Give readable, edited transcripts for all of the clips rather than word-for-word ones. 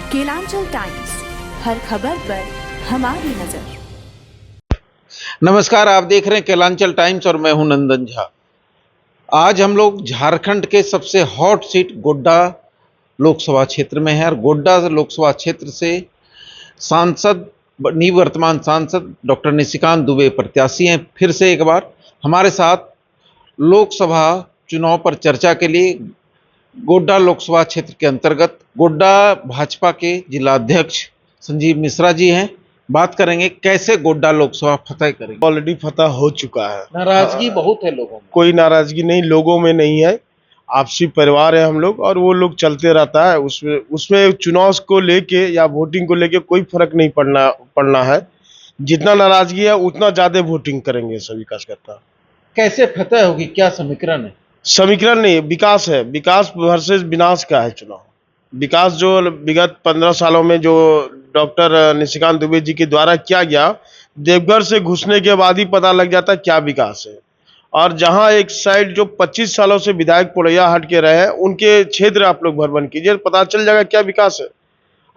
Kelanchal times, हर खबर पर हमारी नजर। नमस्कार, आप देख रहे हैं केलांचल टाइम्स और मैं हूं नंदन झा। आज हम लोग झारखंड के सबसे हॉट सीट गोड्डा लोकसभा क्षेत्र में हैं और गोड्डा लोकसभा क्षेत्र से सांसद निवर्तमान सांसद डॉक्टर निशिकांत दुबे प्रत्याशी हैं। फिर से एक बार हमारे साथ लोकसभा चुनाव पर चर्चा के लिए गोड्डा लोकसभा क्षेत्र के अंतर्गत गोड्डा भाजपा के जिलाध्यक्ष संजीव मिश्रा जी हैं। बात करेंगे कैसे गोड्डा लोकसभा फतह करेंगे। ऑलरेडी फतह हो चुका है। नाराजगी बहुत है लोगों में। कोई नाराजगी नहीं, लोगों में नहीं है। आपसी परिवार है हम लोग और वो लोग चलते रहता है। उसमें चुनाव को लेके या वोटिंग को लेके कोई फर्क नहीं पड़ना है। जितना नाराजगी है उतना ज्यादा वोटिंग करेंगे सभी कार्यकर्ता। कैसे फतह होगी, क्या समीकरण है? समीकरण नहीं, विकास है। विकास वर्सेस विनाश का है चुनाव। विकास जो विगत 15 सालों में जो डॉक्टर निशिकांत दुबे जी के द्वारा किया गया, देवघर से घुसने के बाद ही पता लग जाता है क्या विकास है। और जहां एक साइड जो 25 सालों से विधायक पुरैया हट के रहे हैं, उनके क्षेत्र आप लोग भ्रमण कीजिए, पता चल जाएगा क्या विकास है।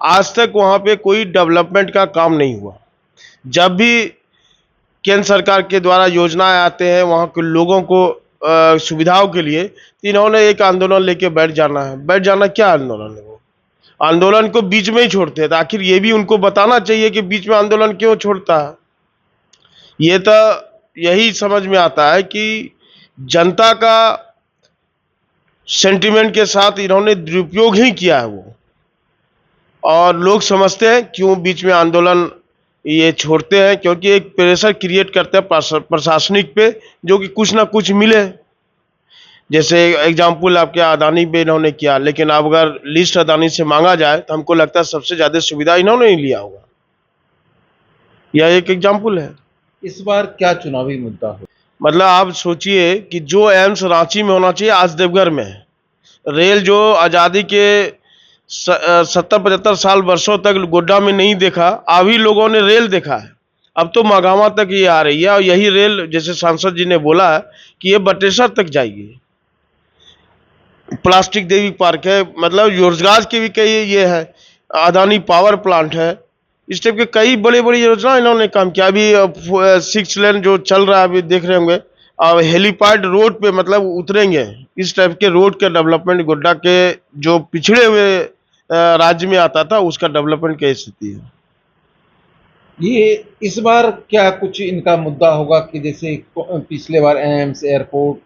आज तक वहां पे कोई डेवलपमेंट का काम नहीं हुआ। जब भी केंद्र सरकार के द्वारा योजनाएं आते हैं वहां के लोगों को सुविधाओं के लिए, तो इन्होंने एक आंदोलन लेके बैठ जाना। क्या आंदोलन है? वो आंदोलन को बीच में ही छोड़ते हैं। तो आखिर ये भी उनको बताना चाहिए कि बीच में आंदोलन क्यों छोड़ता है। ये तो यही समझ में आता है कि जनता का सेंटिमेंट के साथ इन्होंने दुरुपयोग ही किया है वो। और लोग समझते हैं क्यों बीच में आंदोलन ये छोड़ते हैं, क्योंकि एक प्रेशर क्रिएट करते हैं प्रशासनिक पे, जो कि कुछ ना कुछ मिले। जैसे एग्जाम्पल आपके अदानी पे इन्होंने किया, लेकिन अब अगर लिस्ट अदानी से मांगा जाए तो हमको लगता है सबसे ज्यादा सुविधा इन्होंने ही लिया होगा। यह एक एग्जाम्पल है। इस बार क्या चुनावी मुद्दा हो? मतलब आप सोचिए कि जो एम्स रांची में होना चाहिए आज देवघर में है। रेल जो आज़ादी के 70-75 साल वर्षों तक गोड्डा में नहीं देखा, अभी लोगों ने रेल देखा है। अब तो मागामा तक ये आ रही है और यही रेल, जैसे सांसद जी ने बोला है कि ये बटेश्वर तक जाएगी। प्लास्टिक देवी पार्क है, मतलब रोजगार के भी कई ये है। अदानी पावर प्लांट है। इस टाइप के कई बड़ी बड़ी योजना इन्होंने काम किया। अभी 6 लेन जो चल रहा है, अभी देख रहे होंगे। अब हेलीपैड रोड पे मतलब उतरेंगे। इस टाइप के रोड के डेवलपमेंट गोड्डा के जो पिछड़े हुए राज्य में आता था, उसका डेवलपमेंट की स्थिति है। ये इस बार क्या कुछ इनका मुद्दा होगा कि जैसे पिछले बार एम्स, एयरपोर्ट,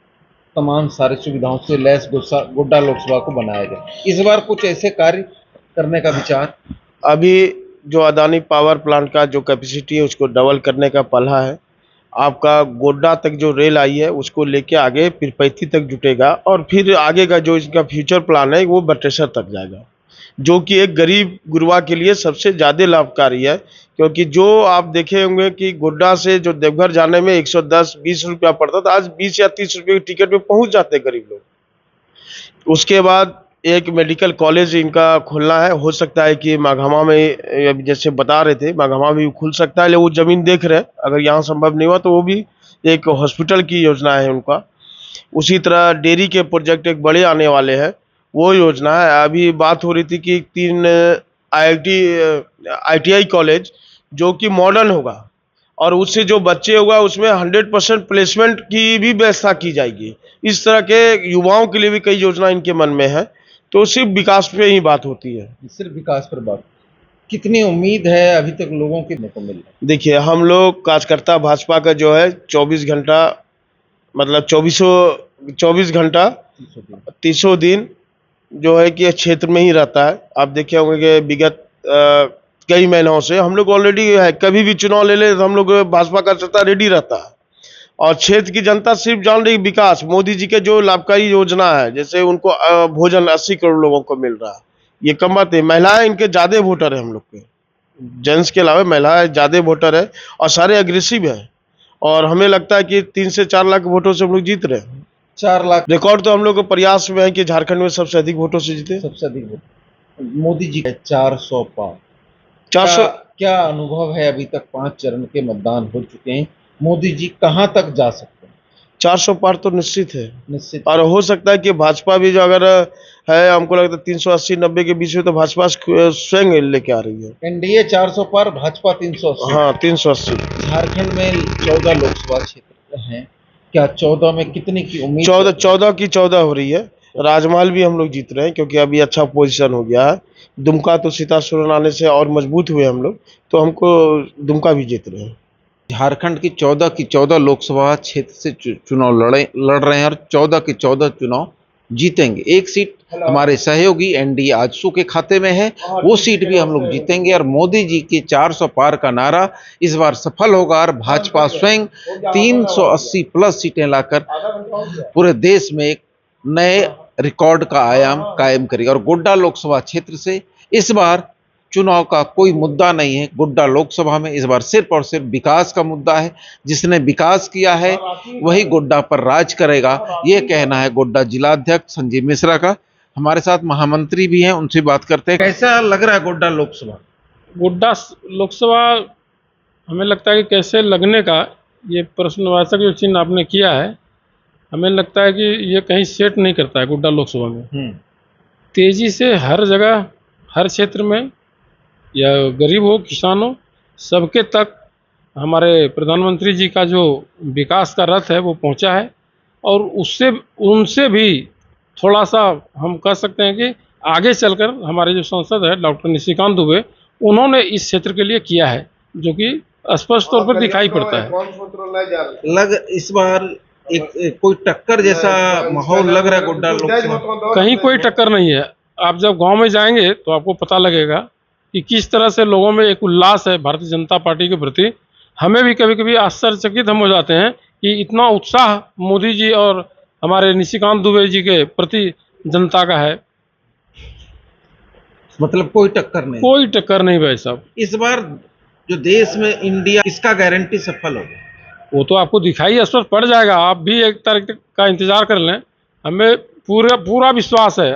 तमाम सारी सुविधाओं से लैस गोड्डा लोकसभा को बनाया जाए, इस बार कुछ ऐसे कार्य करने का विचार? अभी जो अदानी पावर प्लांट का जो कैपेसिटी है उसको डबल करने का पहला है। आपका गोड्डा तक जो रेल आई है उसको लेके आगे पीरपैंती तक जुटेगा और फिर आगे का जो इसका फ्यूचर प्लान है वो बटेश्वर तक जाएगा, जो कि एक गरीब गुरबा के लिए सबसे ज़्यादा लाभकारी है। क्योंकि जो आप देखे होंगे कि गोड्डा से जो देवघर जाने में 110-20 रुपया पड़ता था, आज 20 या 30 रुपये की टिकट में पहुंच जाते हैं गरीब लोग। उसके बाद एक मेडिकल कॉलेज इनका खुलना है। हो सकता है कि माघामा में, जैसे बता रहे थे, माघामा में भी खुल सकता है, लेकिन वो जमीन देख रहे हैं। अगर यहाँ संभव नहीं हुआ तो वो भी एक हॉस्पिटल की योजना है उनका। उसी तरह डेयरी के प्रोजेक्ट एक बड़े आने वाले हैं, वो योजना है। अभी बात हो रही थी कि 3 ITI कॉलेज जो कि मॉडर्न होगा और उससे जो बच्चे होगा उसमें 100% प्लेसमेंट की भी व्यवस्था की जाएगी। इस तरह के युवाओं के लिए भी कई योजना इनके मन में है। तो सिर्फ विकास पे ही बात होती है। सिर्फ विकास पर बात। कितनी उम्मीद है अभी तक लोगों के को मिल रहा है? देखिए, हम लोग कार्यकर्ता भाजपा का जो है 24 घंटा, मतलब 24 घंटा 300 दिन जो है कि क्षेत्र में ही रहता है। आप देखे होंगे कि विगत कई महीनों से हम लोग ऑलरेडी है, कभी भी चुनाव ले ले तो हम लोग भाजपा कार्यकर्ता रेडी रहता है। और क्षेत्र की जनता सिर्फ जान रही विकास। मोदी जी के जो लाभकारी योजना है, जैसे उनको भोजन 80 करोड़ लोगों को मिल रहा है, ये कम बात है। महिलाएं इनके ज्यादा वोटर है, हम लोग के जेंट्स के अलावा महिलाएं ज्यादा वोटर है और सारे अग्रेसिव है। और हमें लगता है कि 3 से 4 लाख वोटों से हम लोग जीत रहे हैं। 4 लाख रिकॉर्ड तो हम लोग को प्रयास में है कि झारखंड में सबसे अधिक वोटों से जीते। सबसे अधिक वोट मोदी जी का 400 पार। 400। क्या अनुभव है? अभी तक 5 चरण के मतदान हो चुके हैं, मोदी जी कहां तक जा सकते हैं? 400 पार तो निश्चित है। निश्चित। और हो सकता है कि भाजपा भी जो अगर है, हमको लगता है 380-90 के बीच में, तो भाजपा स्वयं लेके आ रही है। एनडीए 400 पार, भाजपा 380। हाँ, 380। झारखंड में 14 लोकसभा क्षेत्र हैं, क्या 14 में कितने की उम्मीद? 14 की 14 हो रही है। राजमहल भी हम लोग जीत रहे हैं, क्योंकि अभी अच्छा पोजीशन हो गया है। दुमका तो सीतासुरन आने से और मजबूत हुए हम लोग, तो हमको दुमका भी जीत रहे हैं। झारखंड की 14 लोकसभा क्षेत्र से चुनाव लड़ रहे हैं और 14 के 14 चुनाव जीतेंगे। एक सीट हमारे सहयोगी एनडीए आजसू के खाते में है, वो सीट भी हम लोग जीतेंगे। और मोदी जी के 400 पार का नारा इस बार सफल होगा और भाजपा स्वयं 380 प्लस सीटें लाकर पूरे देश में एक नए रिकॉर्ड का आयाम कायम करेगी। और गोड्डा लोकसभा क्षेत्र से इस बार चुनाव का कोई मुद्दा नहीं है। गोड्डा लोकसभा में इस बार सिर्फ और सिर्फ विकास का मुद्दा है। जिसने विकास किया है वही गोड्डा पर राज करेगा, ये कहना है गोड्डा जिलाध्यक्ष संजीव मिश्रा का। हमारे साथ महामंत्री भी हैं, उनसे बात करते हैं। कैसा लग रहा है गोड्डा लोकसभा? गोड्डा लोकसभा हमें लगता है कि कैसे लगने का ये प्रश्नवाचक जो चिन्ह आपने किया है, हमें लगता है कि ये कहीं सेट नहीं करता है गोड्डा लोकसभा में। तेजी से हर जगह, हर क्षेत्र में, या गरीब हो, किसान हो, सबके तक हमारे प्रधानमंत्री जी का जो विकास का रथ है वो पहुंचा है। और उससे उनसे भी थोड़ा सा हम कह सकते हैं कि आगे चलकर हमारे जो सांसद है डॉक्टर निशिकांत दुबे, उन्होंने इस क्षेत्र के लिए किया है, जो कि स्पष्ट तौर पर दिखाई पड़ता है। इस बार एक कोई टक्कर जैसा माहौल लग रहा है गोड्डा लोकसभा? कहीं कोई टक्कर नहीं है। आप जब गांव में जाएंगे तो आपको पता लगेगा कि किस तरह से लोगों में एक उल्लास है भारतीय जनता पार्टी के प्रति। हमें भी कभी कभी आश्चर्यचकित हम हो जाते हैं कि इतना उत्साह मोदी जी और हमारे निशिकांत दुबे जी के प्रति जनता का है। मतलब कोई टक्कर नहीं? कोई टक्कर नहीं भाई साहब। इस बार जो देश में इंडिया, इसका गारंटी सफल होगा? वो तो आपको दिखाई स्पष्ट पड़ जाएगा। आप भी एक तारीख का इंतजार कर लें, हमें पूरा विश्वास है।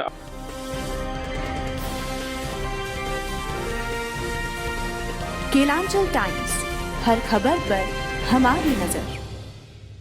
केलांचल टाइम्स, हर खबर पर हमारी नजर।